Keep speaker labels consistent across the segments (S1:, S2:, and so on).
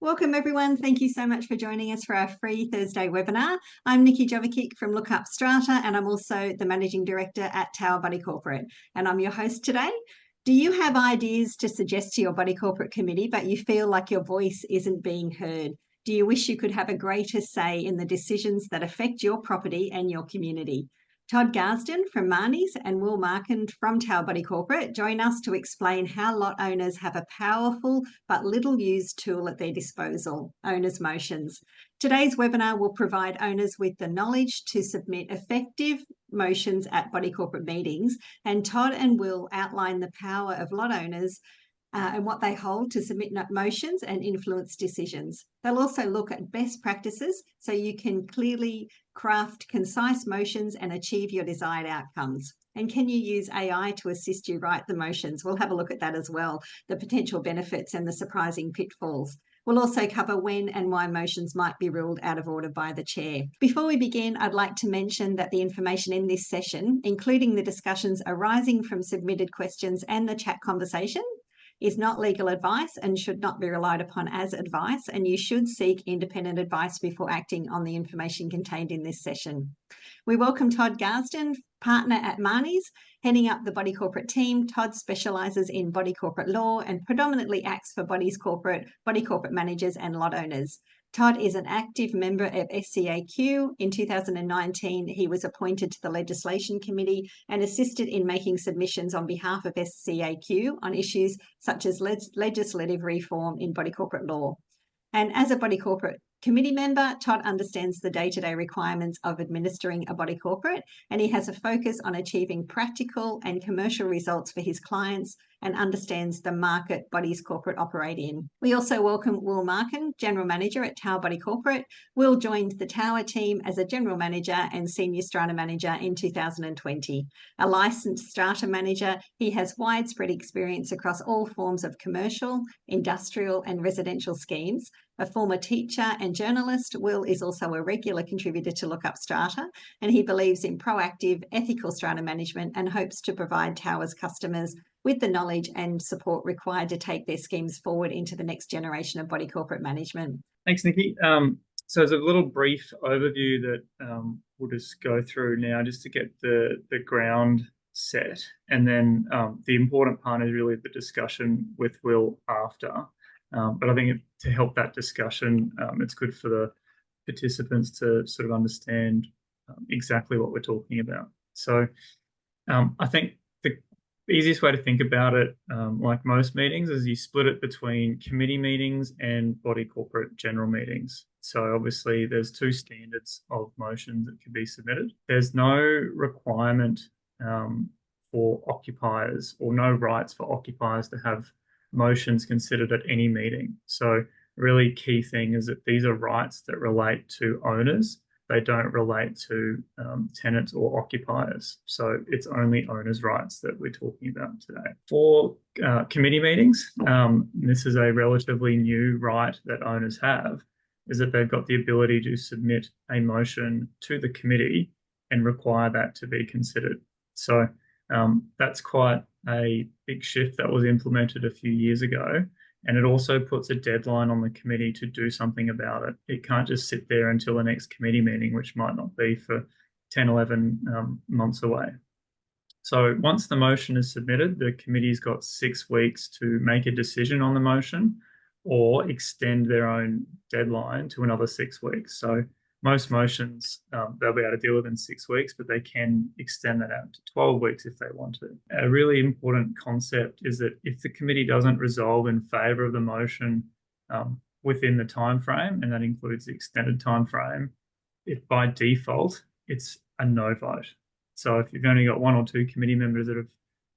S1: Welcome everyone. Thank you so much for joining us for our free Thursday webinar. I'm Nikki Jovikic from Lookupstrata and I'm also the Managing Director at Tower Body Corporate and I'm your host today. Do you have ideas to suggest to your Body Corporate Committee but you feel like your voice isn't being heard? Do you wish you could have a greater say in the decisions that affect your property and your community? Todd Garsden from Mahoneys and Will Marquand from Tower Body Corporate join us to explain how lot owners have a powerful but little used tool at their disposal, owners' motions. Today's webinar will provide owners with the knowledge to submit effective motions at Body Corporate meetings, and Todd and Will outline the power of lot owners and what they hold to submit motions and influence decisions. They'll also look at best practices so you can clearly craft concise motions and achieve your desired outcomes. And can you use AI to assist you write the motions? We'll have a look at that as well, the potential benefits and the surprising pitfalls. We'll also cover when and why motions might be ruled out of order by the chair. Before we begin, I'd like to mention that the information in this session, including the discussions arising from submitted questions and the chat conversation, is not legal advice and should not be relied upon as advice, and you should seek independent advice before acting on the information contained in this session. We welcome Todd Garsden, partner at Mahoneys, heading up the Body Corporate team. Todd specialises in body corporate law and predominantly acts for body corporate managers and lot owners. Todd is an active member of SCAQ. In 2019, he was appointed to the Legislation Committee and assisted in making submissions on behalf of SCAQ on issues such as legislative reform in body corporate law. And as a Body Corporate Committee member, Todd understands the day-to-day requirements of administering a body corporate, and he has a focus on achieving practical and commercial results for his clients and understands the market bodies corporate operate in. We also welcome Will Marquand, General Manager at Tower Body Corporate. Will joined the Tower team as a General Manager and Senior Strata Manager in 2020. A licensed Strata Manager, he has widespread experience across all forms of commercial, industrial and residential schemes. A former teacher and journalist, Will is also a regular contributor to Lookupstrata, and he believes in proactive, ethical strata management and hopes to provide Tower's customers with the knowledge and support required to take their schemes forward into the next generation of body corporate management.
S2: Thanks, Nikki. So as a little brief overview that we'll just go through now just to get the ground set. And then the important part is really the discussion with Will after. But I think to help that discussion, it's good for the participants to sort of understand exactly what we're talking about. So I think the easiest way to think about it, like most meetings, is you split it between committee meetings and body corporate general meetings. So obviously there's two standards of motions that can be submitted. There's no requirement for occupiers or no rights for occupiers to have motions considered at any meeting. So really key thing is that these are rights that relate to owners. They don't relate to tenants or occupiers. So it's only owners' rights that we're talking about today. For committee meetings, this is a relatively new right that owners have, is that they've got the ability to submit a motion to the committee and require that to be considered. So that's quite a big shift that was implemented a few years ago. And it also puts a deadline on the committee to do something about it. It can't just sit there until the next committee meeting, which might not be for 10, 11 months away. So once the motion is submitted, the committee's got 6 weeks to make a decision on the motion or extend their own deadline to another 6 weeks. So most motions they'll be able to deal with in 6 weeks, but they can extend that out to 12 weeks if they want to. A really important concept is that if the committee doesn't resolve in favour of the motion within the time frame, and that includes the extended time frame, if by default it's a no vote. So if you've only got 1 or 2 committee members that have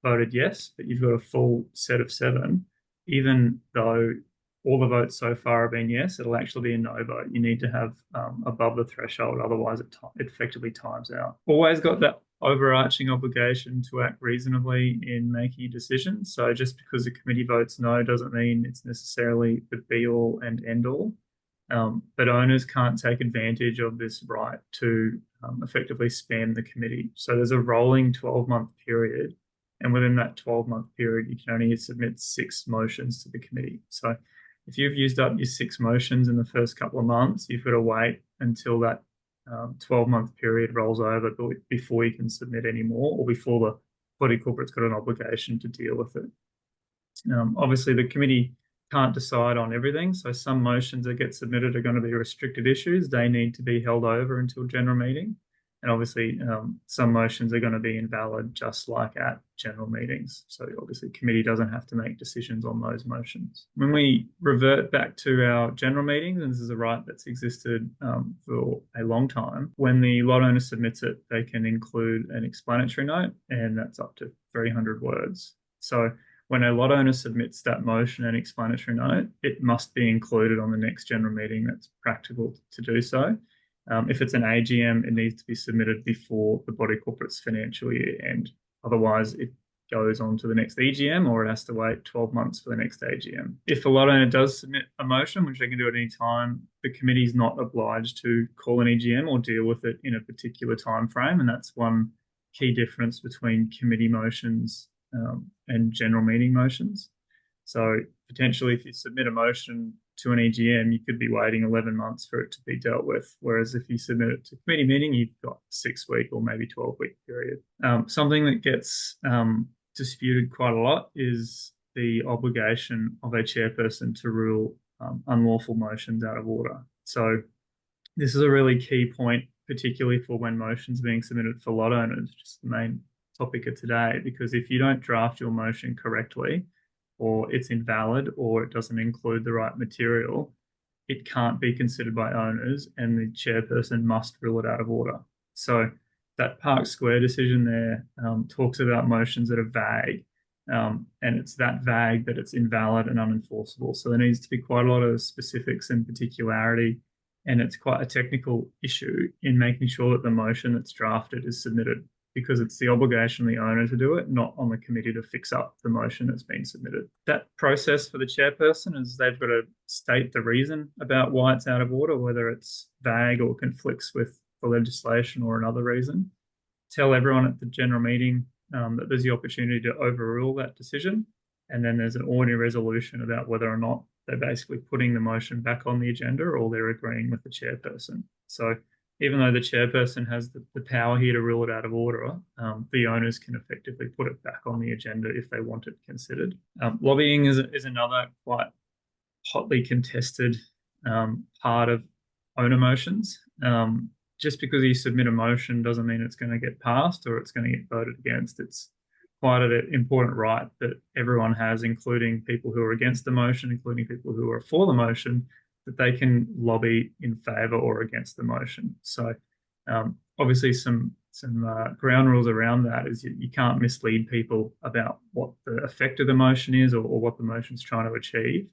S2: voted yes, but you've got a full set of 7, even though all the votes so far have been yes, it'll actually be a no vote. You need to have above the threshold, otherwise it effectively times out. Always got that overarching obligation to act reasonably in making a decision. So just because the committee votes no doesn't mean it's necessarily the be-all and end-all. But owners can't take advantage of this right to effectively spam the committee. So there's a rolling 12-month period, and within that 12-month period, you can only submit 6 motions to the committee. So If you've used up your 6 motions in the first couple of months, you've got to wait until that 12-month period rolls over before you can submit any more, or before the body corporate's got an obligation to deal with it. Obviously, the committee can't decide on everything, so some motions that get submitted are going to be restricted issues. They need to be held over until general meeting. And obviously, some motions are going to be invalid, just like at general meetings. So obviously, committee doesn't have to make decisions on those motions. When we revert back to our general meetings, and this is a right that's existed for a long time, when the lot owner submits it, they can include an explanatory note, and that's up to 300 words. So when a lot owner submits that motion and explanatory note, it must be included on the next general meeting that's practical to do so. If it's an AGM, it needs to be submitted before the body corporate's financial year end. Otherwise, it goes on to the next EGM, or it has to wait 12 months for the next AGM. If a lot owner does submit a motion, which they can do at any time, the committee is not obliged to call an EGM or deal with it in a particular time frame, and that's one key difference between committee motions and general meeting motions. So potentially, if you submit a motion to an EGM, you could be waiting 11 months for it to be dealt with. Whereas if you submit it to a committee meeting, you've got a 6-week or maybe 12-week period. Something that gets disputed quite a lot is the obligation of a chairperson to rule unlawful motions out of order. So this is a really key point, particularly for when motions are being submitted for lot owners, which is the main topic of today, because if you don't draft your motion correctly, or it's invalid, or it doesn't include the right material, it can't be considered by owners, and the chairperson must rule it out of order. So that Park Square decision there talks about motions that are vague, and it's that vague that it's invalid and unenforceable. So there needs to be quite a lot of specifics and particularity, and it's quite a technical issue in making sure that the motion that's drafted is submitted, because it's the obligation of the owner to do it, not on the committee to fix up the motion that's been submitted. That process for the chairperson is they've got to state the reason about why it's out of order, whether it's vague or conflicts with the legislation or another reason. Tell everyone at the general meeting that there's the opportunity to overrule that decision, and then there's an ordinary resolution about whether or not they're basically putting the motion back on the agenda or they're agreeing with the chairperson. So even though the chairperson has the power here to rule it out of order, the owners can effectively put it back on the agenda if they want it considered. Lobbying is another quite hotly contested part of owner motions. Just because you submit a motion doesn't mean it's going to get passed or it's going to get voted against. It's quite an important right that everyone has, including people who are against the motion, including people who are for the motion, that they can lobby in favour or against the motion. So obviously some ground rules around that is you can't mislead people about what the effect of the motion is or what the motion's trying to achieve.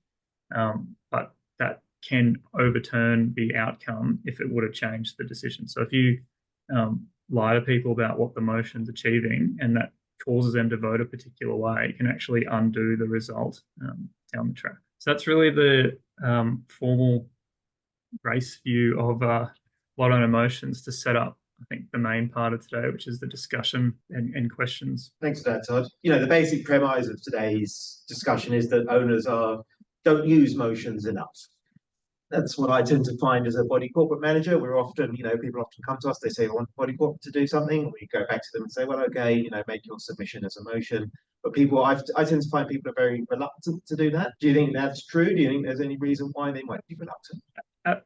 S2: But that can overturn the outcome if it would have changed the decision. So if you lie to people about what the motion's achieving and that causes them to vote a particular way, it can actually undo the result down the track. So that's really the formal race view of lot owner motions to set up, I think, the main part of today, which is the discussion and questions.
S3: Thanks for that, Todd. The basic premise of today's discussion is that owners don't use motions enough. That's what I tend to find as a body corporate manager. We're often, people often come to us, they say, I want body corporate to do something. We go back to them and say, well, okay, make your submission as a motion. But I tend to find people are very reluctant to do that. Do you think that's true? Do you think there's any reason why they might be reluctant?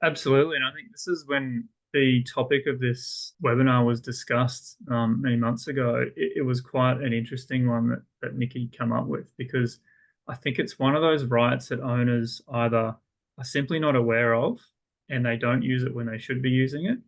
S2: Absolutely. And I think this is when the topic of this webinar was discussed many months ago. It was quite an interesting one that Nikki came up with, because I think it's one of those rights that owners either are simply not aware of and they don't use it when they should be using it,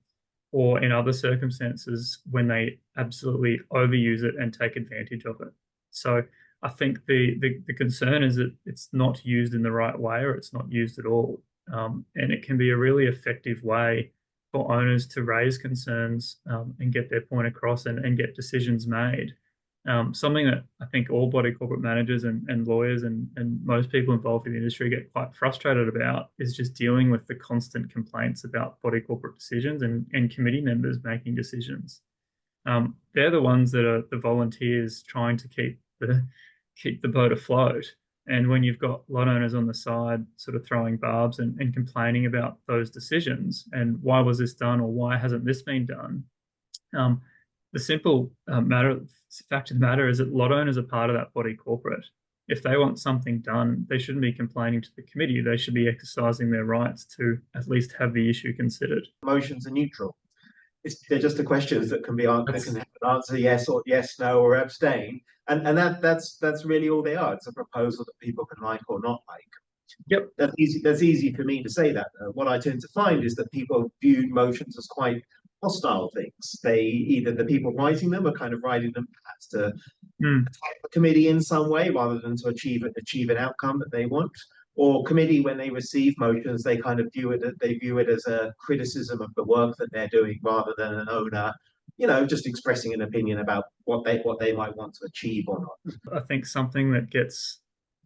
S2: or in other circumstances when they absolutely overuse it and take advantage of it. So I think the concern is that it's not used in the right way, or it's not used at all. And it can be a really effective way for owners to raise concerns and get their point across and get decisions made. Something that I think all body corporate managers and lawyers and most people involved in the industry get quite frustrated about is just dealing with the constant complaints about body corporate decisions and committee members making decisions. They're the ones that are the volunteers trying to keep the boat afloat. And when you've got lot owners on the side sort of throwing barbs and complaining about those decisions and why was this done or why hasn't this been done, the simple fact of the matter is that lot owners are part of that body corporate. If they want something done, they shouldn't be complaining to the committee. They should be exercising their rights to at least have the issue considered.
S3: Motions are neutral. They're just the questions that can be answered. That can have an answer yes or yes, no, or abstain, and that's really all they are. It's a proposal that people can like or not like.
S2: Yep.
S3: That's easy. That's easy for me to say that. What I tend to find is that people view motions as quite hostile things. The people writing them are kind of writing them perhaps to attack the committee in some way rather than to achieve an outcome that they want. Or committee, when they receive motions, they kind of view it as a criticism of the work that they're doing rather than an owner, just expressing an opinion about what they might want to achieve or not.
S2: I think something that gets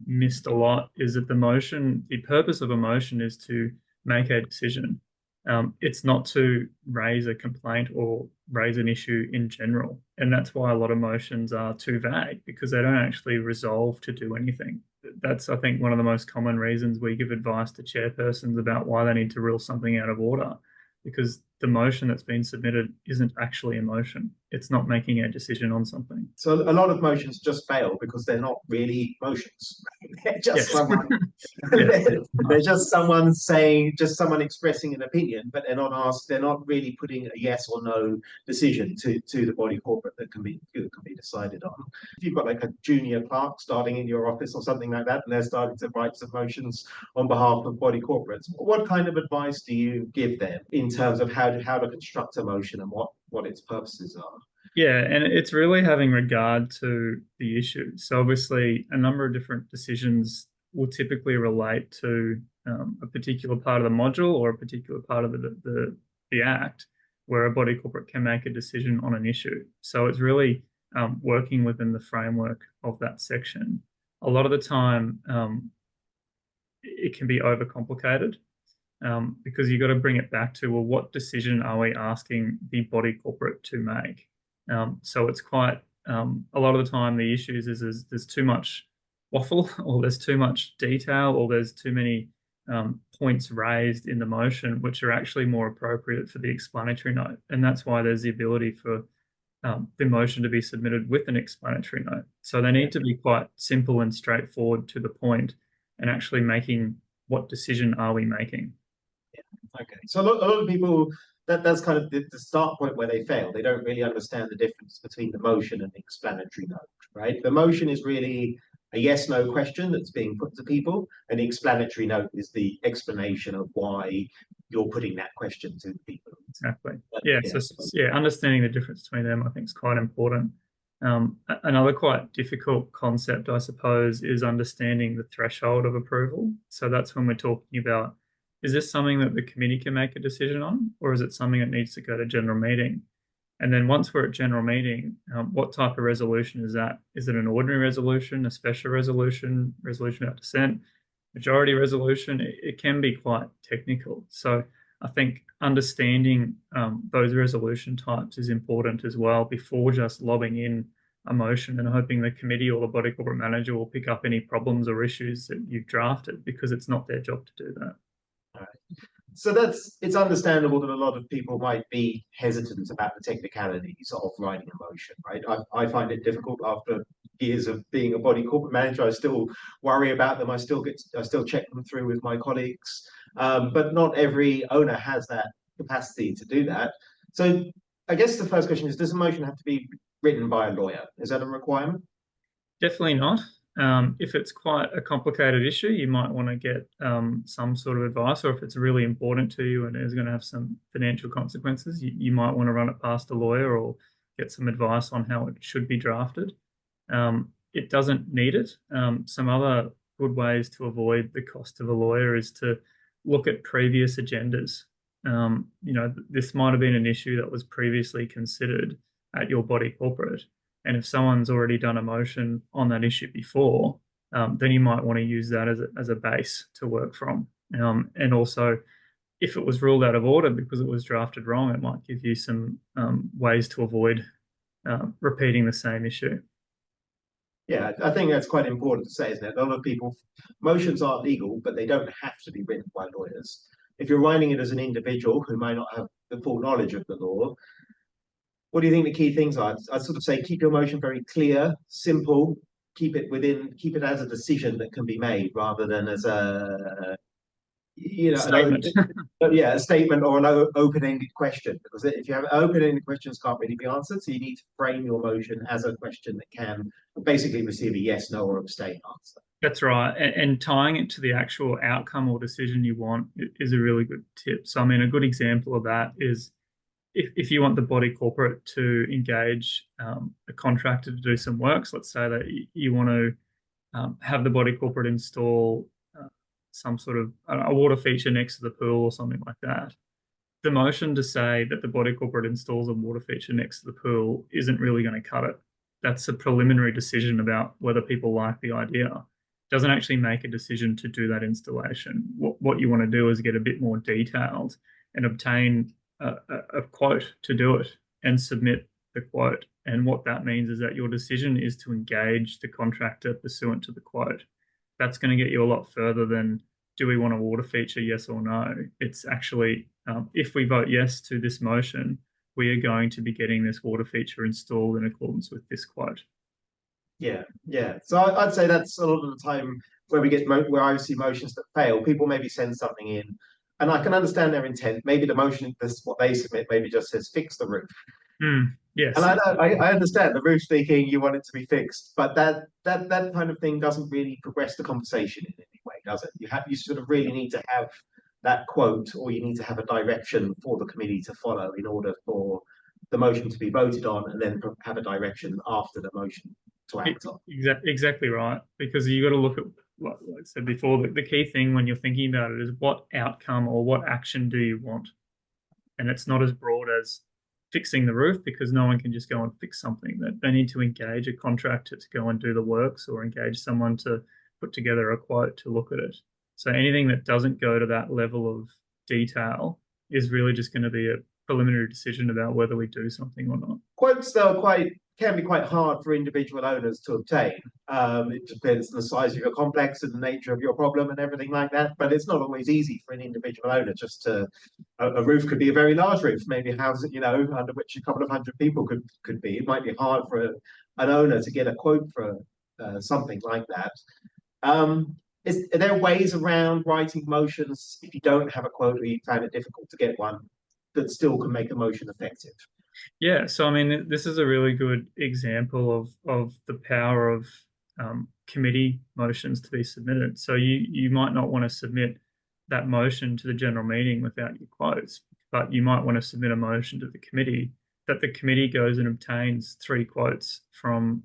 S2: missed a lot is that the purpose of a motion is to make a decision. It's not to raise a complaint or raise an issue in general. And that's why a lot of motions are too vague, because they don't actually resolve to do anything. That's, I think, one of the most common reasons we give advice to chairpersons about why they need to rule something out of order, because the motion that's been submitted isn't actually a motion. It's not making a decision on something.
S3: So a lot of motions just fail because they're not really motions. They're just they're just someone expressing an opinion, but they're not really putting a yes or no decision to the body corporate that can be decided on. If you've got like a junior clerk starting in your office or something like that, and they're starting to write some motions on behalf of body corporates, what kind of advice do you give them in terms of how to construct a motion and what its purposes are?
S2: Yeah, and it's really having regard to the issue. So obviously, a number of different decisions will typically relate to a particular part of the module or a particular part of the act, where a body corporate can make a decision on an issue. So it's really working within the framework of that section. A lot of the time, it can be overcomplicated. Because you've got to bring it back to, well, what decision are we asking the body corporate to make? So it's quite, a lot of the time the issues is there's too much waffle, or there's too much detail, or there's too many points raised in the motion, which are actually more appropriate for the explanatory note. And that's why there's the ability for the motion to be submitted with an explanatory note. So they need to be quite simple and straightforward to the point, and actually making what decision are we making.
S3: Okay, so a lot of people, that's kind of the start point where they fail. They don't really understand the difference between the motion and the explanatory note, right? The motion is really a yes/no question that's being put to people, and the explanatory note is the explanation of why you're putting that question to people.
S2: Exactly. Yeah. So understanding the difference between them, I think, is quite important. Another quite difficult concept, I suppose, is understanding the threshold of approval. So that's when we're talking about, is this something that the committee can make a decision on, or is it something that needs to go to general meeting? And then once we're at general meeting, what type of resolution is that? Is it an ordinary resolution, a special resolution, resolution without dissent, majority resolution? It can be quite technical. So I think understanding those resolution types is important as well, before just lobbing in a motion and hoping the committee or the body corporate manager will pick up any problems or issues that you've drafted, because it's not their job to do that.
S3: Right. So it's understandable that a lot of people might be hesitant about the technicalities of writing a motion, right? I find it difficult after years of being a body corporate manager. I still worry about them. I still check them through with my colleagues, but not every owner has that capacity to do that. So I guess the first question is, does a motion have to be written by a lawyer? Is that a requirement?
S2: Definitely not. If it's quite a complicated issue, you might want to get some sort of advice, or if it's really important to you and is going to have some financial consequences, you might want to run it past a lawyer or get some advice on how it should be drafted. It doesn't need it. Some other good ways to avoid the cost of a lawyer is to look at previous agendas. This might have been an issue that was previously considered at your body corporate. And if someone's already done a motion on that issue before, then you might want to use that as a base to work from. And also, if it was ruled out of order because it was drafted wrong, it might give you some ways to avoid repeating the same issue.
S3: Yeah, I think that's quite important to say, isn't it? A lot of people, motions are legal, but they don't have to be written by lawyers. If you're writing it as an individual who may not have the full knowledge of the law, what do you think the key things are? I'd sort of say keep your motion very clear, simple, keep it as a decision that can be made rather than as a,
S2: Statement.
S3: a statement or an open-ended question. Because if you have open-ended questions, can't really be answered. So you need to frame your motion as a question that can basically receive a yes, no, or abstain answer.
S2: That's right. And tying it to the actual outcome or decision you want is a really good tip. So, I mean, a good example of that is if you want the body corporate to engage a contractor to do some works, let's say that you want to have the body corporate install some sort of a water feature next to the pool or something like that. The motion to say that the body corporate installs a water feature next to the pool isn't really going to cut it. That's a preliminary decision about whether people like the idea. It doesn't actually make a decision to do that installation. What you want to do is get a bit more detailed and obtain a quote to do it and submit the quote. And what that means is that your decision is to engage the contractor pursuant to the quote. That's going to get you a lot further than do we want a water feature, yes or no. It's actually, if we vote yes to this motion, we are going to be getting this water feature installed in accordance with this quote.
S3: Yeah, yeah. So I'd say that's a lot of the time where where I see motions that fail. People maybe send something in, and I can understand their intent. Maybe the motion, this what they submit, maybe just says fix the roof.
S2: Yes.
S3: And I understand the roof leaking, you want it to be fixed, but that kind of thing doesn't really progress the conversation in any way, does it? You sort of really need to have that quote, or you need to have a direction for the committee to follow in order for the motion to be voted on, and then have a direction after the motion to act on.
S2: Exactly right. Because you got to look at, like I said before, the key thing when you're thinking about it is what outcome or what action do you want? And it's not as broad as fixing the roof, because no one can just go and fix something. That they need to engage a contractor to go and do the works, or engage someone to put together a quote to look at it. So anything that doesn't go to that level of detail is really just going to be a preliminary decision about whether we do something or not.
S3: Quotes, though, can be quite hard for individual owners to obtain. It depends on the size of your complex and the nature of your problem and everything like that. But it's not always easy for an individual owner just to. A roof could be a very large roof, maybe a house, under which a couple of hundred people could be. It might be hard for an owner to get a quote for something like that. Are there ways around writing motions if you don't have a quote, or you find it difficult to get one, that still can make a motion effective?
S2: Yeah, so I mean, this is a really good example of the power of committee motions to be submitted. So you might not want to submit that motion to the general meeting without your quotes, but you might want to submit a motion to the committee that the committee goes and obtains 3 quotes from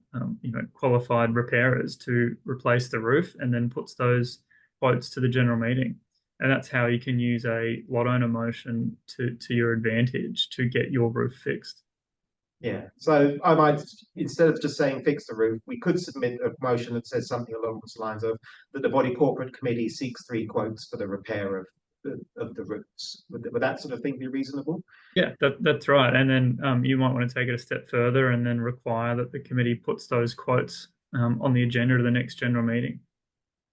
S2: qualified repairers to replace the roof, and then puts those quotes to the general meeting. And that's how you can use a lot owner motion to your advantage to get your roof fixed.
S3: Yeah, so I might, instead of just saying fix the roof, we could submit a motion that says something along the lines of that the body corporate committee seeks 3 quotes for the repair of the roofs. Would that sort of thing be reasonable?
S2: Yeah, that's right. And then you might want to take it a step further and then require that the committee puts those quotes on the agenda of the next general meeting.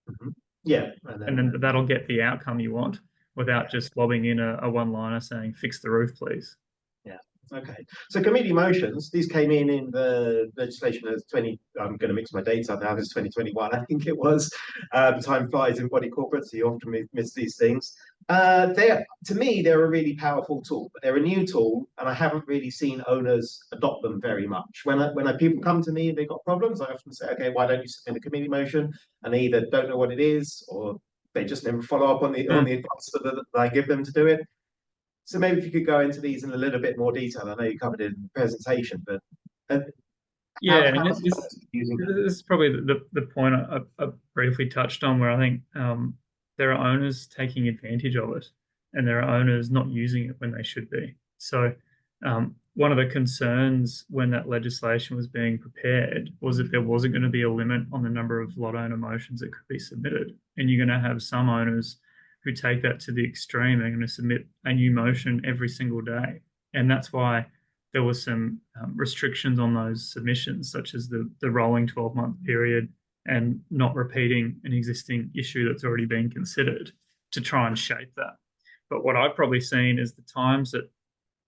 S3: Mm-hmm. Yeah,
S2: and then that'll get the outcome you want without just lobbing in a one-liner saying fix the roof, please.
S3: Yeah. Okay. So committee motions, these came in the legislation as I'm going to mix my dates up now. This is 2021, I think it was. Time flies in body corporate, so you often miss these things. To me, they're a really powerful tool, but they're a new tool, and I haven't really seen owners adopt them very much. When people come to me and they've got problems, I often say, okay, why don't you submit a committee motion? And they either don't know what it is, or they just never follow up on the advice that I give them to do it. So maybe if you could go into these in a little bit more detail. I know you covered it in the presentation, but
S2: yeah, and this is probably the point I briefly touched on, where I think there are owners taking advantage of it, and there are owners not using it when they should be. So one of the concerns when that legislation was being prepared was that there wasn't going to be a limit on the number of lot owner motions that could be submitted, and you're going to have some owners who take that to the extreme. They're going to submit a new motion every single day. And that's why there were some restrictions on those submissions, such as the rolling 12-month period and not repeating an existing issue that's already been considered to try and shape that. But what I've probably seen is the times that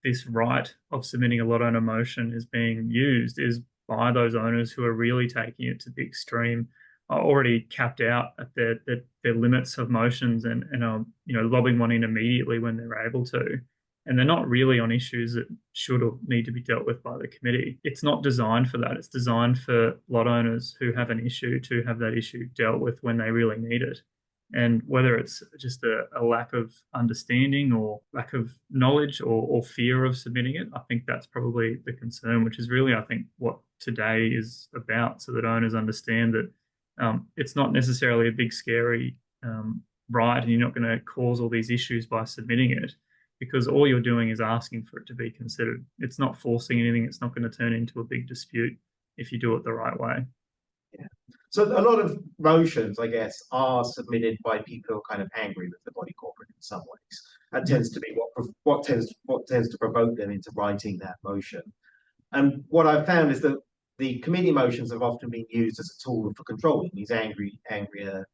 S2: this right of submitting a lot owner motion is being used is by those owners who are really taking it to the extreme, are already capped out at their limits of motions and are lobbing one in immediately when they're able to. And they're not really on issues that should or need to be dealt with by the committee. It's not designed for that. It's designed for lot owners who have an issue to have that issue dealt with when they really need it. And whether it's just a lack of understanding or lack of knowledge or fear of submitting it, I think that's probably the concern, which is really, I think, what today is about, so that owners understand that it's not necessarily a big, scary right, and you're not going to cause all these issues by submitting it, because all you're doing is asking for it to be considered. It's not forcing anything. It's not going to turn into a big dispute if you do it the right way.
S3: Yeah. So a lot of motions, I guess, are submitted by people who are kind of angry with the body corporate in some ways. That tends to be what tends to provoke them into writing that motion. And what I've found is that the committee motions have often been used as a tool for controlling these angrier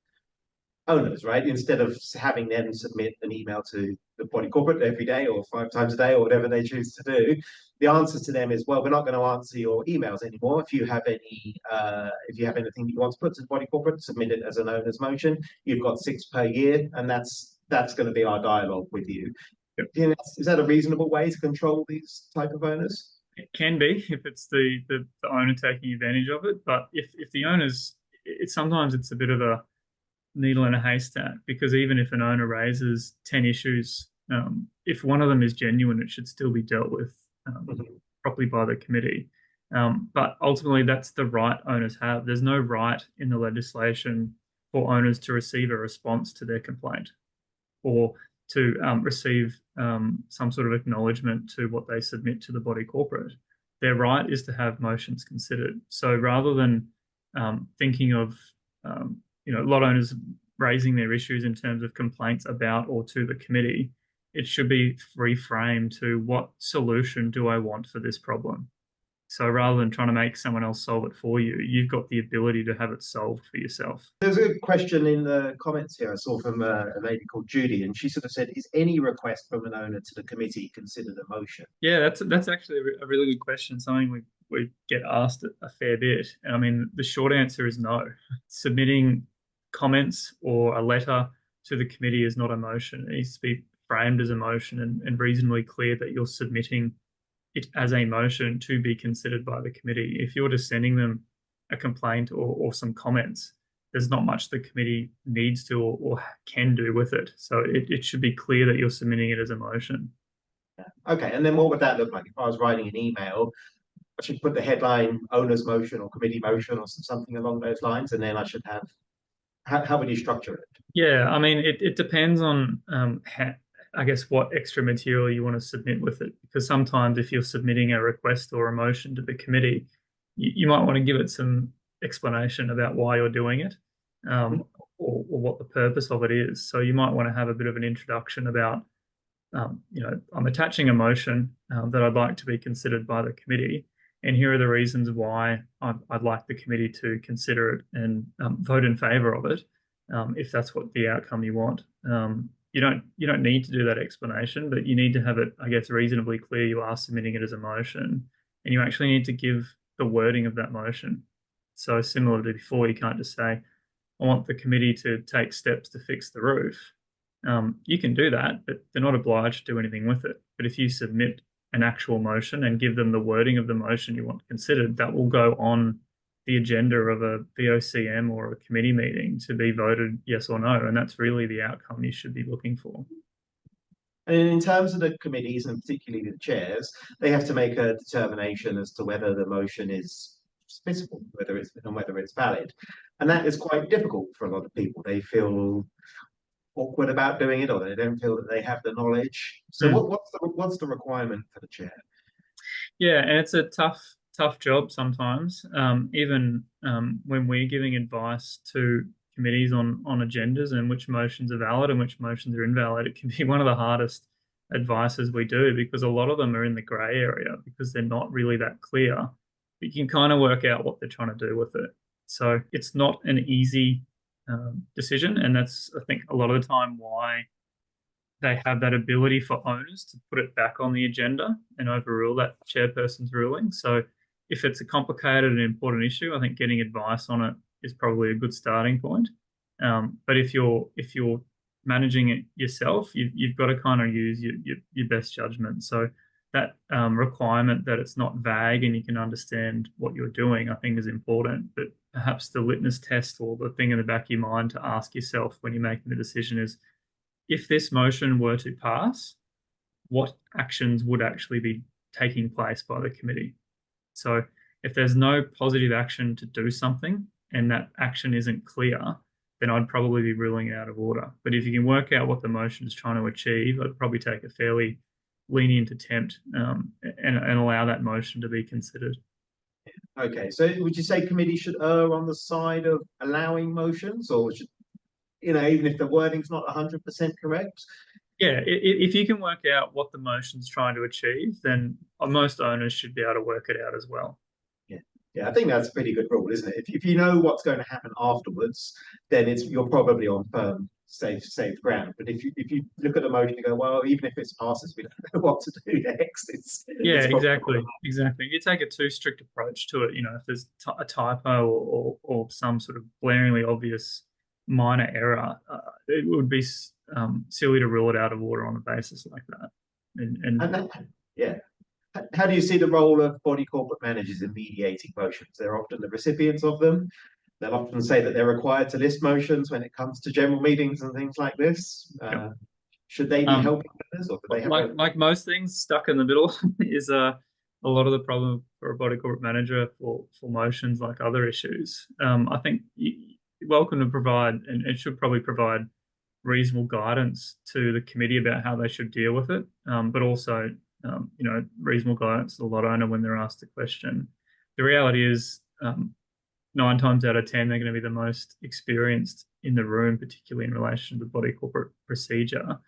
S3: owners, right? Instead of having them submit an email to the body corporate every day or 5 times a day or whatever they choose to do, the answer to them is, well, we're not going to answer your emails anymore. If you have anything that you want to put to the body corporate, submit it as an owner's motion. You've got 6 per year, and that's going to be our dialogue with you.
S2: Yep.
S3: Is that a reasonable way to control these type of owners?
S2: It can be, if it's the owner taking advantage of it. But if the owners, sometimes it's a bit of a needle in a haystack, because even if an owner raises 10 issues, if one of them is genuine, it should still be dealt with properly by the committee. But ultimately, that's the right owners have. There's no right in the legislation for owners to receive a response to their complaint or to receive some sort of acknowledgement to what they submit to the body corporate. Their right is to have motions considered. So rather than thinking of lot owners raising their issues in terms of complaints about or to the committee, it should be reframed to, what solution do I want for this problem? So rather than trying to make someone else solve it for you, you've got the ability to have it solved for yourself.
S3: There's a question in the comments here I saw from a lady called Judy, and she sort of said, is any request from an owner to the committee considered a motion?
S2: Yeah, that's actually a really good question, something we get asked a fair bit. I mean, the short answer is no. Submitting comments or a letter to the committee is not a motion. It needs to be framed as a motion and reasonably clear that you're submitting it as a motion to be considered by the committee. If you're just sending them a complaint or some comments, there's not much the committee needs to or can do with it. So it should be clear that you're submitting it as a motion.
S3: Okay, and then what would that look like? If I was writing an email, I should put the headline owner's motion or committee motion or something along those lines, and then I should have, how would you structure it?
S2: Yeah, I mean, it depends on I guess what extra material you want to submit with it, because sometimes if you're submitting a request or a motion to the committee, you might want to give it some explanation about why you're doing it, or what the purpose of it is. So you might want to have a bit of an introduction about, I'm attaching a motion that I'd like to be considered by the committee, and here are the reasons why I'd like the committee to consider it and vote in favour of it, if that's what the outcome you want. You don't need to do that explanation, but you need to have it, I guess, reasonably clear you are submitting it as a motion, and you actually need to give the wording of that motion. So similar to before, you can't just say, I want the committee to take steps to fix the roof. You can do that, but they're not obliged to do anything with it. But if you submit an actual motion and give them the wording of the motion you want considered, that will go on the agenda of a VOCM or a committee meeting to be voted yes or no. And that's really the outcome you should be looking for.
S3: And in terms of the committees, and particularly the chairs, they have to make a determination as to whether the motion is submissible, whether it's valid. And that is quite difficult for a lot of people. They feel awkward about doing it, or they don't feel that they have the knowledge. So what's the requirement for the chair?
S2: Yeah, and it's a tough job sometimes. Even when we're giving advice to committees on agendas and which motions are valid and which motions are invalid, it can be one of the hardest advice as we do, because a lot of them are in the grey area because they're not really that clear. But you can kind of work out what they're trying to do with it. So it's not an easy decision, and that's, I think, a lot of the time why they have that ability for owners to put it back on the agenda and overrule that chairperson's ruling. So if it's a complicated and important issue, I think getting advice on it is probably a good starting point. But if you're managing it yourself, you've got to kind of use your best judgment. So that requirement that it's not vague and you can understand what you're doing, I think, is important. But perhaps the litmus test or the thing in the back of your mind to ask yourself when you're making the decision is, if this motion were to pass, what actions would actually be taking place by the committee? So if there's no positive action to do something and that action isn't clear, then I'd probably be ruling it out of order. But if you can work out what the motion is trying to achieve, I'd probably take a fairly lenient attempt and allow that motion to be considered.
S3: Okay, so would you say committee should err on the side of allowing motions, or should, even if the wording's not 100% correct?
S2: Yeah, if you can work out what the motion's trying to achieve, then most owners should be able to work it out as well.
S3: Yeah, I think that's a pretty good rule, isn't it? If you know what's going to happen afterwards, then you're probably on firm, safe ground. But if you look at the motion and go, well, even if it passes, we don't know what to do next.
S2: Exactly. You take a too strict approach to it. If there's a typo or some sort of glaringly obvious minor error, it would be silly to rule it out of order on a basis like that.
S3: Yeah. How do you see the role of body corporate managers in mediating motions? They're often the recipients of them. They'll often say that they're required to list motions when it comes to general meetings and things like this. Should they be helping others, or do they have
S2: like most things, stuck in the middle is a lot of the problem for a body corporate manager for motions like other issues. I think you're welcome to provide, and it should probably provide, reasonable guidance to the committee about how they should deal with it, but also reasonable guidance to the lot owner when they're asked a question. The reality is 9 times out of 10, they're going to be the most experienced in the room, particularly in relation to body corporate procedure.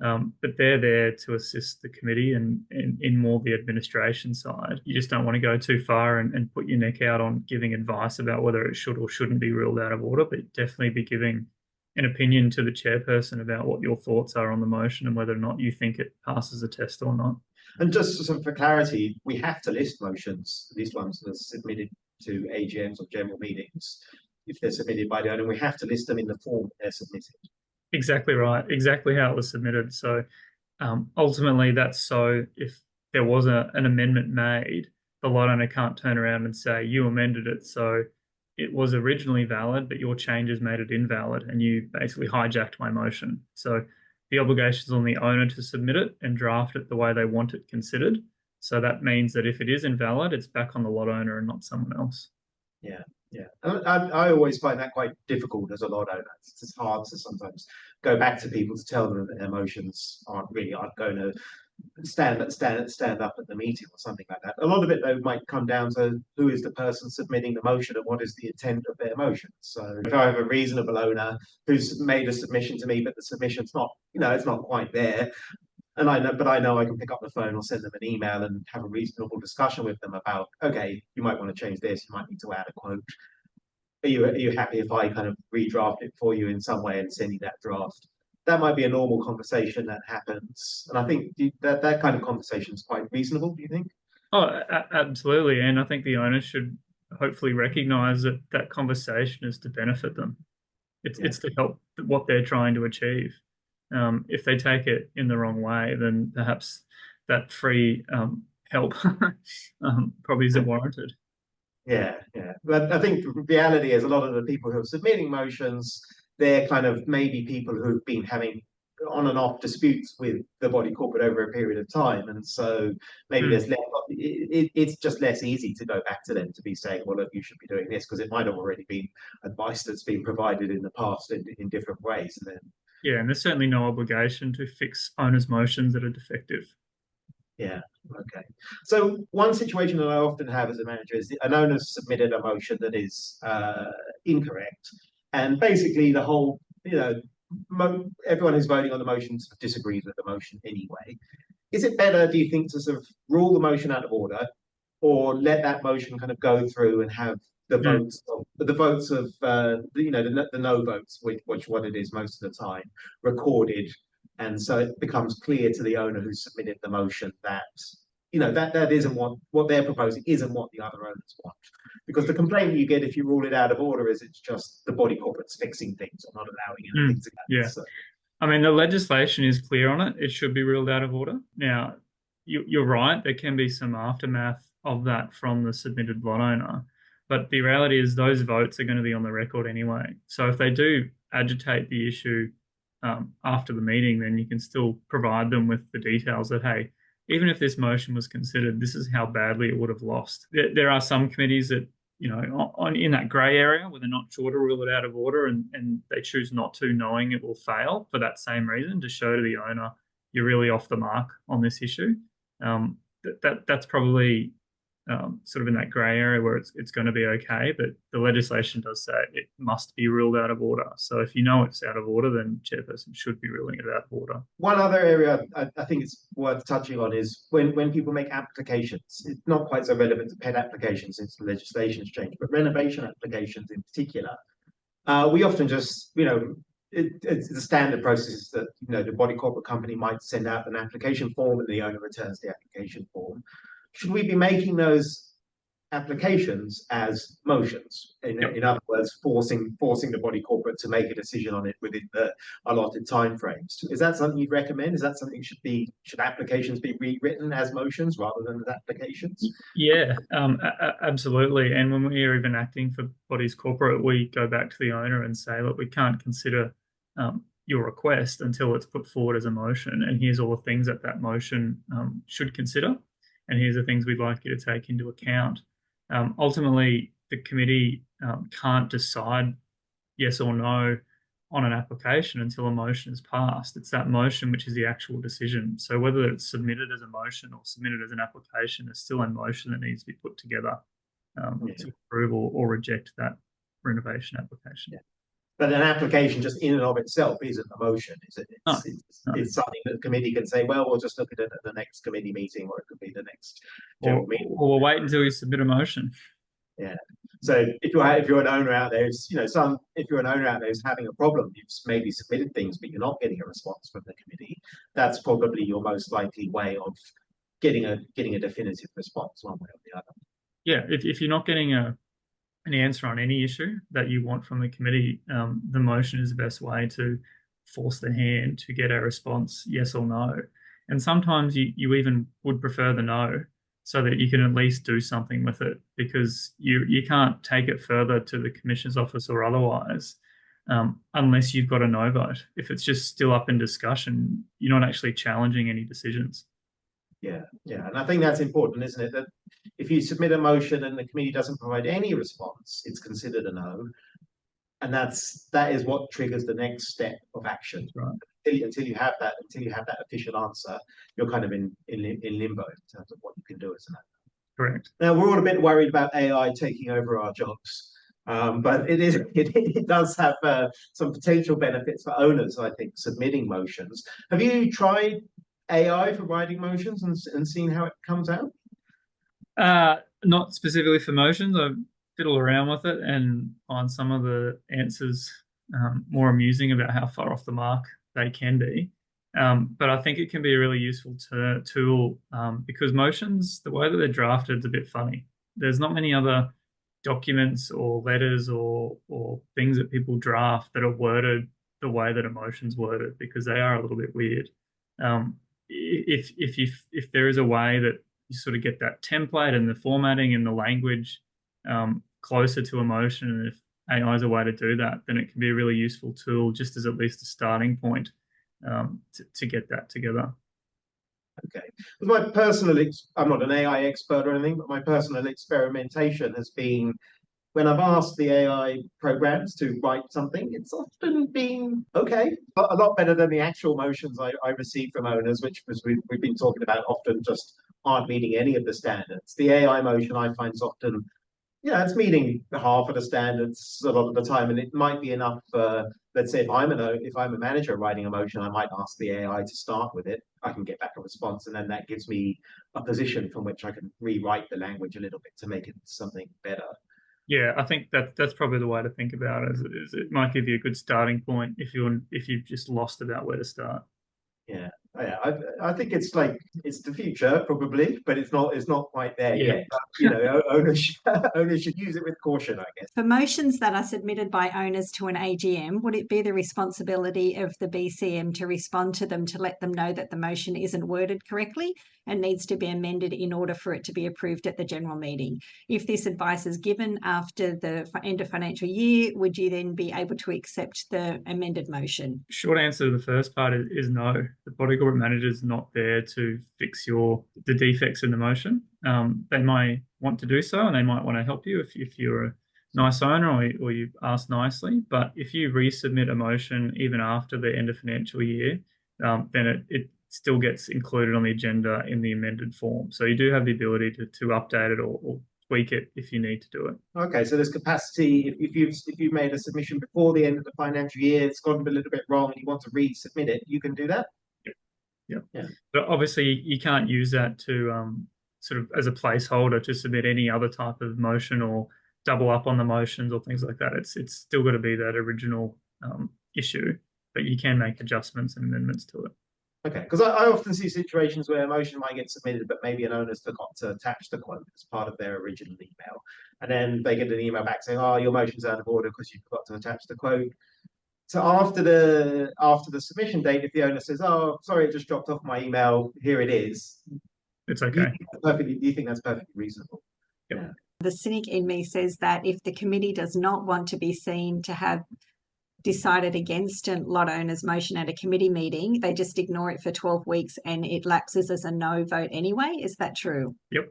S2: But they're there to assist the committee and in more the administration side. You just don't want to go too far and put your neck out on giving advice about whether it should or shouldn't be ruled out of order, but definitely be giving an opinion to the chairperson about what your thoughts are on the motion and whether or not you think it passes the test or not.
S3: And just for clarity, we have to list motions, these ones that are submitted to AGMs or general meetings. If they're submitted by the owner, we have to list them in the form they're submitted.
S2: Exactly right. Exactly how it was submitted. So ultimately, that's so if there was an amendment made, the lot owner can't turn around and say, you amended it, so it was originally valid, but your changes made it invalid, and you basically hijacked my motion. So the obligation is on the owner to submit it and draft it the way they want it considered. So that means that if it is invalid, it's back on the lot owner and not someone else.
S3: Yeah. I always find that quite difficult as a lot owner. It's hard to sometimes go back to people to tell them that their motions aren't going to stand up at the meeting or something like that. A lot of it, though, might come down to who is the person submitting the motion and what is the intent of their motion. So if I have a reasonable owner who's made a submission to me, but the submission's not, it's not quite there, and I know I can pick up the phone or send them an email and have a reasonable discussion with them about, okay, you might want to change this, you might need to add a quote. Are you happy if I kind of redraft it for you in some way and send you that draft? That might be a normal conversation that happens. And I think that kind of conversation is quite reasonable, do you think?
S2: Oh, absolutely. And I think the owner should hopefully recognize that conversation is to benefit them. It's to help what they're trying to achieve. If they take it in the wrong way, then perhaps that free help probably isn't warranted.
S3: Yeah. But I think the reality is a lot of the people who are submitting motions, they're kind of maybe people who've been having on and off disputes with the body corporate over a period of time, and so maybe there's less. It's just less easy to go back to them to be saying, well, look, you should be doing this, because it might have already been advice that's been provided in the past in different ways. And then
S2: and there's certainly no obligation to fix owners' motions that are defective.
S3: Yeah. Okay. So one situation that I often have as a manager is an owner submitted a motion that is incorrect, and basically the whole everyone who's voting on the motion sort of disagrees with the motion anyway. Is it better, do you think, to sort of rule the motion out of order, or let that motion kind of go through and have the votes of the no votes, which what it is most of the time, recorded, and so it becomes clear to the owner who submitted the motion that that isn't what they're proposing isn't what the other owners want. Because the complaint you get if you rule it out of order is it's just the body corporate's fixing things or not allowing anything to happen.
S2: Yeah.
S3: So,
S2: I mean, the legislation is clear on it. It should be ruled out of order. Now, you're right. There can be some aftermath of that from the submitted lot owner. But the reality is those votes are going to be on the record anyway. So if they do agitate the issue after the meeting, then you can still provide them with the details that, hey, even if this motion was considered, this is how badly it would have lost. There are some committees that, in that grey area where they're not sure to rule it out of order and they choose not to, knowing it will fail for that same reason, to show to the owner you're really off the mark on this issue. That's probably sort of in that grey area where it's going to be okay, but the legislation does say it must be ruled out of order. So if you know it's out of order, then chairperson should be ruling it out of order.
S3: One other area I think it's worth touching on is when people make applications. It's not quite so relevant to pet applications since the legislation's changed, but renovation applications in particular. We often just, it's the standard process that, the body corporate company might send out an application form and the owner returns the application form. Should we be making those applications as motions? In other words, forcing the body corporate to make a decision on it within the allotted timeframes. Is that something you'd recommend? Is that something should applications be rewritten as motions rather than as applications?
S2: Yeah, absolutely. And when we're even acting for bodies corporate, we go back to the owner and say, look, we can't consider your request until it's put forward as a motion. And here's all the things that motion should consider. And here's the things we'd like you to take into account. Ultimately, the committee can't decide yes or no on an application until a motion is passed. It's that motion which is the actual decision. So whether it's submitted as a motion or submitted as an application, is still a motion that needs to be put together to approve or reject that renovation application.
S3: Yeah. But an application just in and of itself isn't a motion, is it? It's something that the committee can say, well, we'll just look at it at the next committee meeting, or it could be the next general meeting.
S2: Or we'll wait until you submit a motion.
S3: Yeah. So if you're an owner out there, if you're an owner out there who's having a problem, you've maybe submitted things, but you're not getting a response from the committee, that's probably your most likely way of getting a definitive response one way or the other.
S2: Yeah, if you're not getting an answer on any issue that you want from the committee, the motion is the best way to force the hand to get a response, yes or no. And sometimes you even would prefer the no, so that you can at least do something with it, because you can't take it further to the Commissioner's office or otherwise unless you've got a no vote. If it's just still up in discussion, you're not actually challenging any decisions. Yeah,
S3: and I think that's important, isn't it? That if you submit a motion and the committee doesn't provide any response, it's considered a no, and that is what triggers the next step of action.
S2: Right.
S3: Until you have that official answer, you're kind of in limbo in terms of what you can do as an owner.
S2: Correct.
S3: Now we're all a bit worried about AI taking over our jobs, but it does have some potential benefits for owners, I think, submitting motions. Have you tried AI for writing motions and seeing how it comes out?
S2: Not specifically for motions. I fiddle around with it and find some of the answers more amusing about how far off the mark they can be. But I think it can be a really useful tool because motions, the way that they're drafted, is a bit funny. There's not many other documents or letters or things that people draft that are worded the way that a motion's worded, because they are a little bit weird. If there is a way that you sort of get that template and the formatting and the language closer to a motion, and if AI is a way to do that, then it can be a really useful tool, just as at least a starting point to get that together.
S3: Okay. I'm not an AI expert or anything, but my personal experimentation has been, when I've asked the AI programs to write something, it's often been okay, a lot better than the actual motions I receive from owners, which we've been talking about, often just aren't meeting any of the standards. The AI motion I find is often Yeah, it's meeting half of the standards a lot of the time, and it might be enough. Let's say if I'm a manager writing a motion, I might ask the AI to start with it. I can get back a response, and then that gives me a position from which I can rewrite the language a little bit to make it something better.
S2: Yeah, I think that's probably the way to think about it. Is it might give you a good starting point if you've just lost about where to start.
S3: Yeah, yeah. I think it's like it's the future probably, but it's not quite there
S2: Yeah.
S3: yet. You know, owners should use it with caution, I guess.
S1: For motions that are submitted by owners to an AGM, would it be the responsibility of the BCM to respond to them to let them know that the motion isn't worded correctly and needs to be amended in order for it to be approved at the general meeting? If this advice is given after the end of financial year, would you then be able to accept the amended motion?
S2: Short answer to the first part is no. The body corporate manager is not there to fix the defects in the motion. They may want to do so, and they might want to help you if you're a nice owner or you ask nicely. But if you resubmit a motion even after the end of financial year, then it still gets included on the agenda in the amended form. So you do have the ability to update it or tweak it if you need to do it.
S3: Okay, so there's capacity. If you've made a submission before the end of the financial year, it's gone a little bit wrong, and you want to resubmit it, you can do that.
S2: Yeah. But obviously, you can't use that to sort of as a placeholder to submit any other type of motion or double up on the motions or things like that. It's still got to be that original issue, but you can make adjustments and amendments to it.
S3: Okay, because I often see situations where a motion might get submitted, but maybe an owner's forgot to attach the quote as part of their original email. And then they get an email back saying, oh, your motion's out of order because you forgot to attach the quote. So after the submission date, if the owner says, oh, sorry, it just dropped off my email, here it is.
S2: It's okay.
S3: Do you think that's perfectly reasonable?
S2: Yep.
S3: Yeah.
S1: The cynic in me says that if the committee does not want to be seen to have decided against a lot owner's motion at a committee meeting, they just ignore it for 12 weeks and it lapses as a no vote anyway. Is that true?
S2: Yep.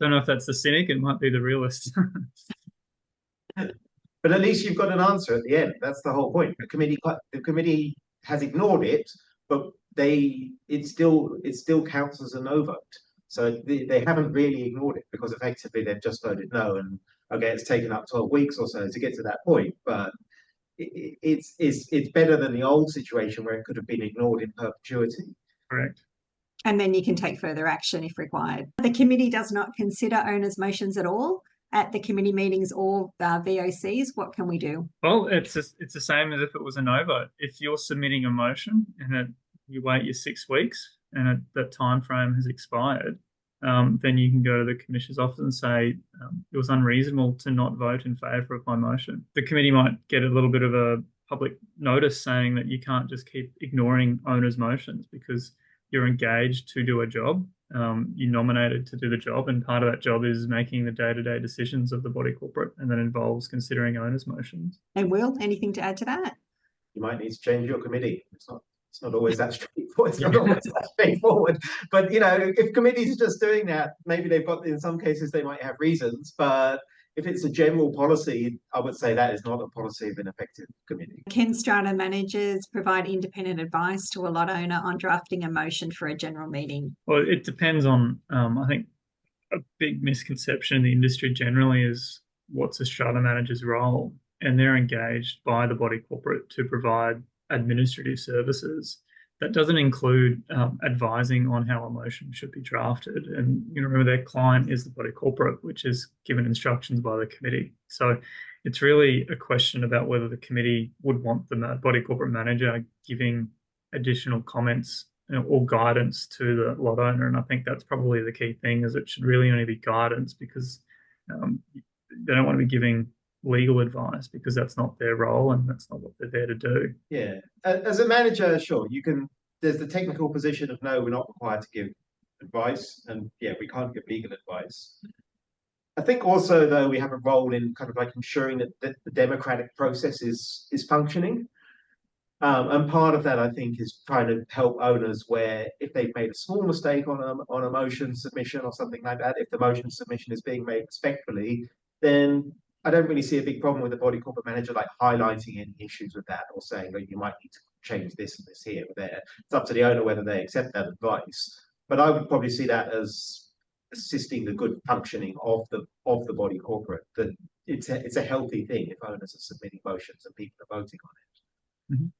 S2: Don't know if that's the cynic. It might be the realist.
S3: But at least you've got an answer at the end. That's the whole point. The committee has ignored it, but it still counts as a no vote. So they haven't really ignored it because effectively they've just voted no. And okay, it's taken up 12 weeks or so to get to that point, but it's better than the old situation where it could have been ignored in perpetuity.
S2: Correct.
S1: And then you can take further action if required. The committee does not consider owners' motions at all at the committee meetings or VOCs. What can we do?
S2: Well, it's the same as if it was a no vote. If you're submitting a motion and you wait your 6 weeks and that time frame has expired, then you can go to the Commissioner's office and say it was unreasonable to not vote in favour of my motion. The committee might get a little bit of a public notice saying that you can't just keep ignoring owners' motions because you're engaged to do a job. You're nominated to do the job, and part of that job is making the day-to-day decisions of the body corporate, and that involves considering owners' motions.
S1: And Will, anything to add to that?
S3: You might need to change your committee. It's not always that straightforward. It's not always that straightforward. But if committees are just doing that, maybe they've got, in some cases they might have reasons, but if it's a general policy, I would say that is not a policy of an effective committee.
S1: Can strata managers provide independent advice to a lot owner on drafting a motion for a general meeting?
S2: Well, it depends on, I think a big misconception in the industry generally is what's a strata manager's role, and they're engaged by the body corporate to provide administrative services. That doesn't include advising on how a motion should be drafted. And remember, their client is the body corporate, which is given instructions by the committee. So it's really a question about whether the committee would want the body corporate manager giving additional comments or guidance to the lot owner. And I think that's probably the key thing, is it should really only be guidance, because they don't want to be giving legal advice, because that's not their role and that's not what they're there to do.
S3: Yeah, as a manager, sure, you can. There's the technical position of no, we're not required to give advice, and yeah, we can't give legal advice. I think also, though, we have a role in kind of like ensuring that the democratic process is functioning. And part of that, I think, is trying to help owners where if they've made a small mistake on a motion submission or something like that, if the motion submission is being made respectfully, then I don't really see a big problem with the body corporate manager like highlighting any issues with that or saying that you might need to change this and this here or there. It's up to the owner whether they accept that advice. But I would probably see that as assisting the good functioning of the body corporate, that it's a healthy thing if owners are submitting motions and people are voting on it.
S2: Mhm.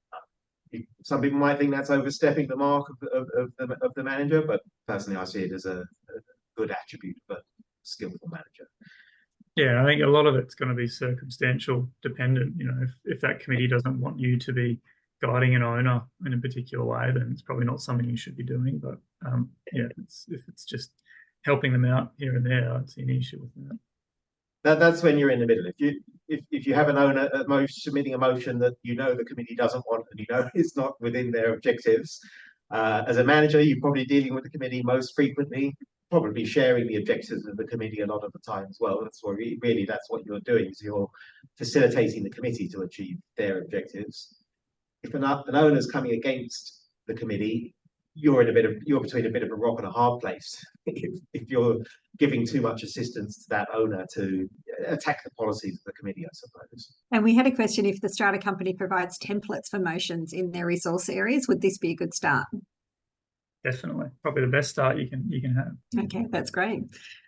S3: Some people might think that's overstepping the mark of the manager, but personally I see it as a good attribute of a skillful manager.
S2: Yeah, I think a lot of it's going to be circumstantial dependent. You know, if that committee doesn't want you to be guiding an owner in a particular way, then it's probably not something you should be doing. But yeah, if it's just helping them out here and there, I don't see any issue with that.
S3: That's when you're in the middle. If you have an owner submitting a motion that you know the committee doesn't want and you know it's not within their objectives, as a manager, you're probably dealing with the committee most frequently, probably sharing the objectives of the committee a lot of the time as well. That's what really that's what you're doing, is you're facilitating the committee to achieve their objectives. If an owner's coming against the committee, you're between a bit of a rock and a hard place if you're giving too much assistance to that owner to attack the policies of the committee, I suppose.
S1: And we had a question: if the strata company provides templates for motions in their resource areas, would this be a good start?
S2: Definitely, probably the best start you can have.
S1: Okay, that's great.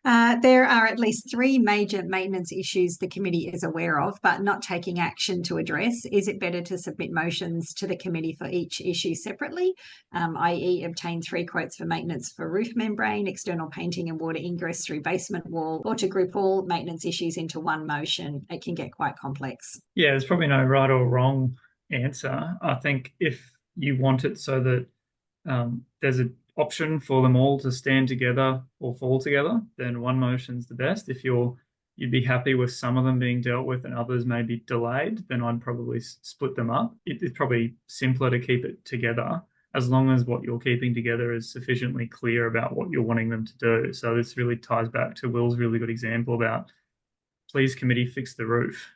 S1: There are at least 3 major maintenance issues the committee is aware of, but not taking action to address. Is it better to submit motions to the committee for each issue separately, i.e. obtain 3 quotes for maintenance for roof membrane, external painting and water ingress through basement wall, or to group all maintenance issues into one motion? It can get quite complex.
S2: Yeah, there's probably no right or wrong answer. I think if you want it so that there's an option for them all to stand together or fall together, then one motion's the best. If you'd be happy with some of them being dealt with and others may be delayed, then I'd probably split them up. It's probably simpler to keep it together as long as what you're keeping together is sufficiently clear about what you're wanting them to do. So this really ties back to Will's really good example about, please committee fix the roof.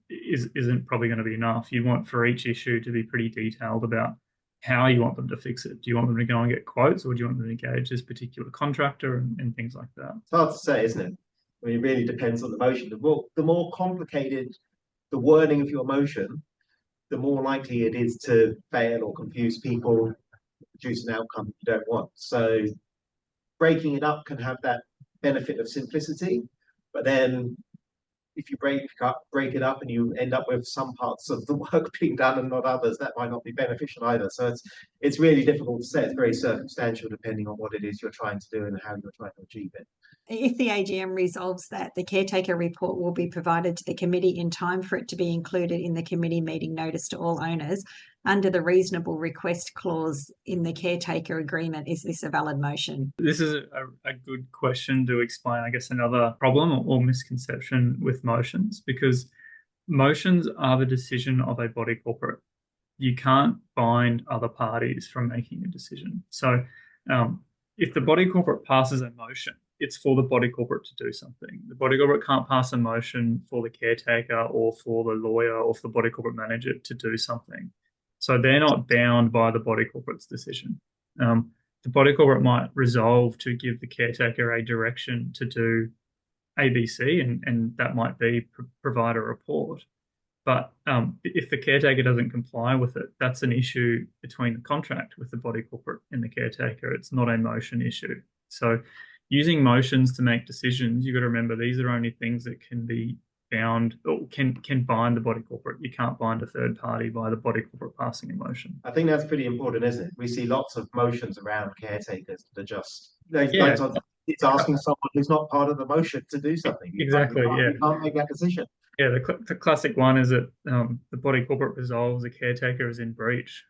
S2: Isn't probably going to be enough. You want for each issue to be pretty detailed about how you want them to fix it. Do you want them to go and get quotes, or do you want them to engage this particular contractor and things like that?
S3: It's hard to say, isn't it? I mean, it really depends on the motion. The more complicated the wording of your motion, the more likely it is to fail or confuse people, produce an outcome you don't want. So breaking it up can have that benefit of simplicity, but then if you break it up and you end up with some parts of the work being done and not others, that might not be beneficial either. So it's really difficult to say. It's very circumstantial depending on what it is you're trying to do and how you're trying to achieve it.
S1: If the AGM resolves that the caretaker report will be provided to the committee in time for it to be included in the committee meeting notice to all owners, under the reasonable request clause in the caretaker agreement, is this a valid motion?
S2: This is a good question to explain, I guess, another problem or misconception with motions, because motions are the decision of a body corporate. You can't bind other parties from making a decision. So if the body corporate passes a motion, it's for the body corporate to do something. The body corporate can't pass a motion for the caretaker or for the lawyer or for the body corporate manager to do something. So they're not bound by the body corporate's decision. The body corporate might resolve to give the caretaker a direction to do ABC, and that might be provide a report. But if the caretaker doesn't comply with it, that's an issue between the contract with the body corporate and the caretaker. It's not a motion issue. So using motions to make decisions, you've got to remember these are only things that can be bound or can bind the body corporate. You can't bind a third party by the body corporate passing a motion.
S3: I think that's pretty important, isn't it? We see lots of motions around caretakers that are just it's asking someone who's not part of the motion to do something.
S2: Exactly.
S3: You can't make that decision.
S2: Yeah, the classic one is that the body corporate resolves the caretaker is in breach.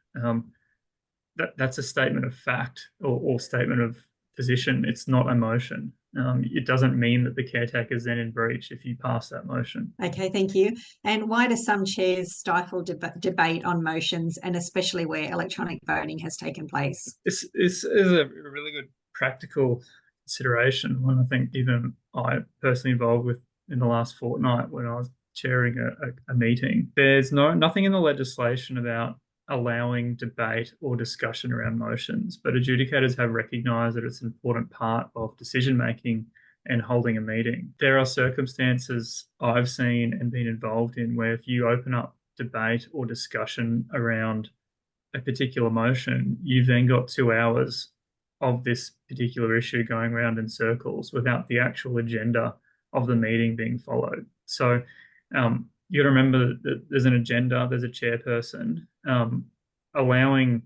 S2: That's a statement of fact or statement of position. It's not a motion. It doesn't mean that the caretaker is then in breach if you pass that motion.
S1: Okay, thank you. And why do some chairs stifle debate on motions, and especially where electronic voting has taken place?
S2: This is a really good practical consideration, one I think even I personally involved with in the last fortnight when I was chairing a meeting. There's nothing in the legislation about allowing debate or discussion around motions, but adjudicators have recognised that it's an important part of decision making and holding a meeting. There are circumstances I've seen and been involved in where if you open up debate or discussion around a particular motion, you've then got 2 hours of this particular issue going around in circles without the actual agenda of the meeting being followed. So you got to remember that there's an agenda, there's a chairperson. Allowing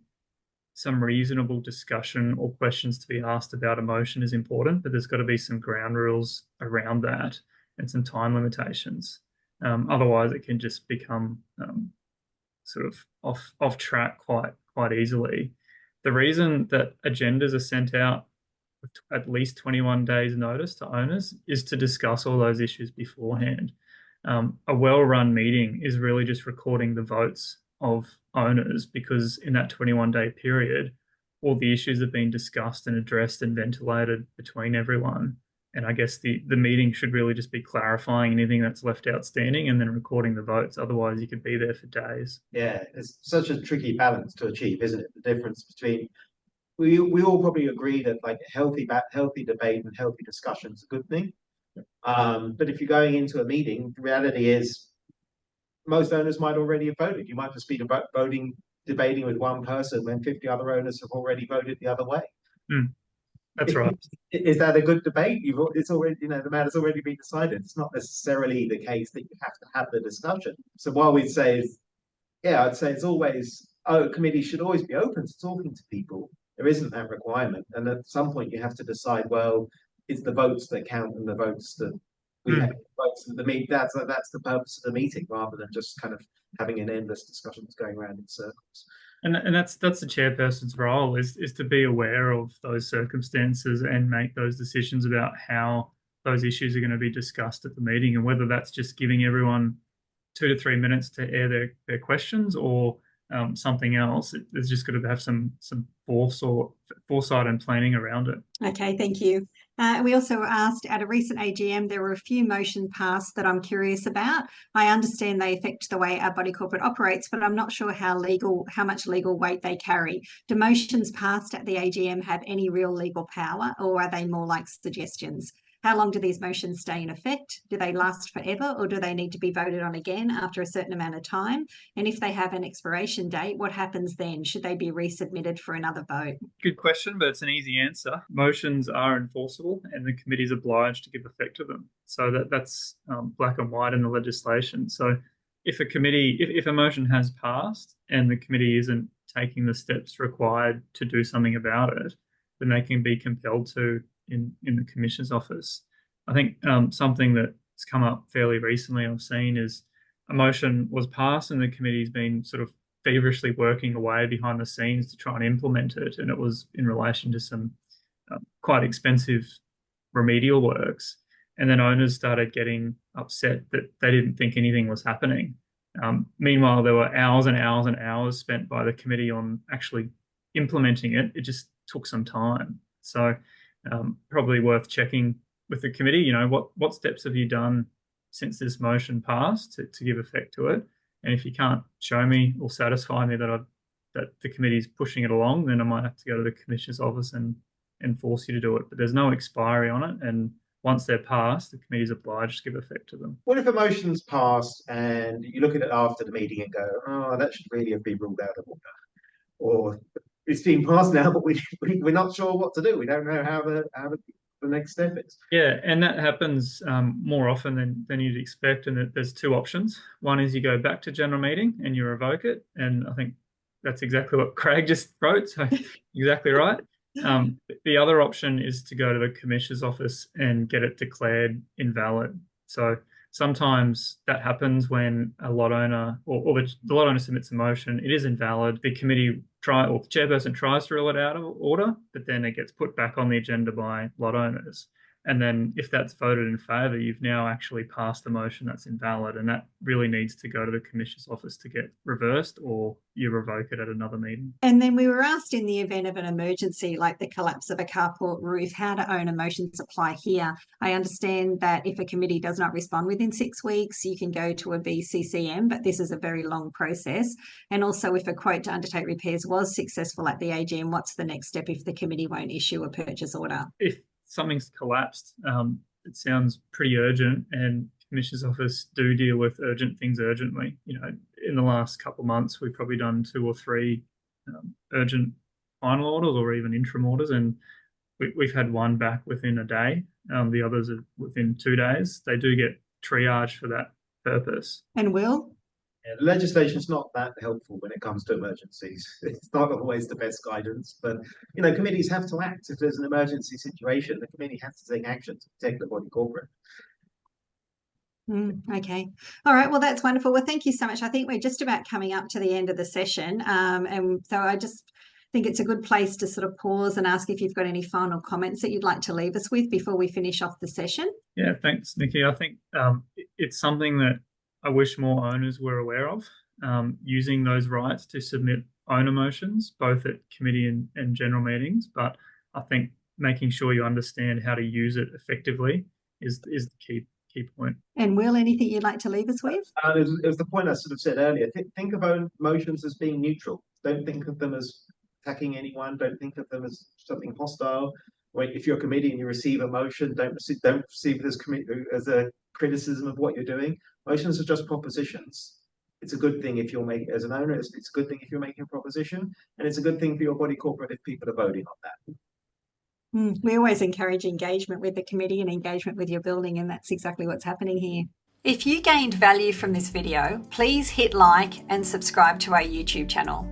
S2: some reasonable discussion or questions to be asked about a motion is important, but there's got to be some ground rules around that and some time limitations. Otherwise, it can just become sort of off track quite easily. The reason that agendas are sent out with at least 21 days notice to owners is to discuss all those issues beforehand. A well-run meeting is really just recording the votes of owners, because in that 21-day period, all the issues have been discussed and addressed and ventilated between everyone. And I guess the meeting should really just be clarifying anything that's left outstanding and then recording the votes. Otherwise, you could be there for days.
S3: Yeah, it's such a tricky balance to achieve, isn't it? The difference between we all probably agree that like healthy debate and healthy discussion is a good thing. But if you're going into a meeting, the reality is most owners might already have voted. You might just be debating with one person when 50 other owners have already voted the other way.
S2: That's right.
S3: Is that a good debate? It's already, the matter's already been decided. It's not necessarily the case that you have to have the discussion. So what we'd say is, I'd say it's always, committees should always be open to talking to people. There isn't that requirement. And at some point you have to decide, well, it's the votes that count and the votes that we have. The meet that's the purpose of the meeting, rather than just kind of having an endless discussion that's going around in circles.
S2: And that's the chairperson's role is to be aware of those circumstances and make those decisions about how those issues are going to be discussed at the meeting, and whether that's just giving everyone 2 to 3 minutes to air their questions or something else. There's just got to have some foresight and planning around it.
S1: Okay, thank you. We also asked, at a recent AGM, there were a few motions passed that I'm curious about. I understand they affect the way our body corporate operates, but I'm not sure how much legal weight they carry. Do motions passed at the AGM have any real legal power, or are they more like suggestions? How long do these motions stay in effect? Do they last forever, or do they need to be voted on again after a certain amount of time? And if they have an expiration date, what happens then? Should they be resubmitted for another vote?
S2: Good question, but it's an easy answer. Motions are enforceable and the committee is obliged to give effect to them. So that's black and white in the legislation. So if a motion has passed and the committee isn't taking the steps required to do something about it, then they can be compelled to in the Commissioner's office. I think something that's come up fairly recently I've seen is a motion was passed and the committee's been sort of feverishly working away behind the scenes to try and implement it, and it was in relation to some quite expensive remedial works. And then owners started getting upset that they didn't think anything was happening. Meanwhile, there were hours and hours and hours spent by the committee on actually implementing it. It just took some time. So probably worth checking with the committee, what steps have you done since this motion passed to give effect to it? And if you can't show me or satisfy me that the committee's pushing it along, then I might have to go to the Commissioner's office and force you to do it. But there's no expiry on it, and once they're passed, the committee's obliged to give effect to them.
S3: What if a motion's passed and you look at it after the meeting and go, oh, that should really have been ruled out of order? Or it's been passed now, but we're not sure what to do. We don't know how the next step is.
S2: Yeah, and that happens more often than you'd expect. And there's two options. One is you go back to general meeting and you revoke it. And I think that's exactly what Craig just wrote. So exactly right. The other option is to go to the Commissioner's office and get it declared invalid. So sometimes that happens when a lot owner or the lot owner submits a motion, it is invalid. The committee the chairperson tries to rule it out of order, but then it gets put back on the agenda by lot owners. And then if that's voted in favour, you've now actually passed the motion that's invalid, and that really needs to go to the Commissioner's office to get reversed, or you revoke it at another meeting.
S1: And then we were asked, in the event of an emergency like the collapse of a carport roof, how do owner motions apply here? I understand that if a committee does not respond within 6 weeks, you can go to a VCCM, but this is a very long process. And also, if a quote to undertake repairs was successful at the AGM, what's the next step if the committee won't issue a purchase order?
S2: If something's collapsed, it sounds pretty urgent, and Commissioner's office do deal with urgent things urgently. In the last couple of months, we've probably done 2 or 3 urgent final orders or even interim orders, and we've had one back within a day. The others are within 2 days. They do get triaged for that purpose.
S1: And Will?
S3: Yeah, legislation is not that helpful when it comes to emergencies. It's not always the best guidance, but committees have to act. If there's an emergency situation, the committee has to take action to protect the body corporate.
S1: Okay. All right. Well, that's wonderful. Well, thank you so much. I think we're just about coming up to the end of the session. And so I just think it's a good place to sort of pause and ask if you've got any final comments that you'd like to leave us with before we finish off the session.
S2: Yeah, thanks, Nikki. I think it's something that I wish more owners were aware of, using those rights to submit owner motions, both at committee and general meetings. But I think making sure you understand how to use it effectively is the key point.
S1: And Will, anything you'd like to leave us with?
S3: It was the point I sort of said earlier. Think of own motions as being neutral. Don't think of them as attacking anyone. Don't think of them as something hostile. If you're a committee and you receive a motion, don't receive it as a criticism of what you're doing. Motions are just propositions. It's a good thing if you're making, as an owner, it's a good thing if you're making a proposition, and it's a good thing for your body corporate if people are voting on that.
S1: We always encourage engagement with the committee and engagement with your building, and that's exactly what's happening here. If you gained value from this video, please hit like and subscribe to our YouTube channel.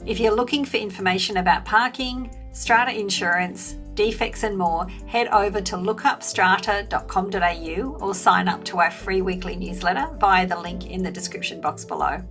S1: If you're looking for information about parking, strata insurance, defects and more, head over to lookupstrata.com.au or sign up to our free weekly newsletter via the link in the description box below.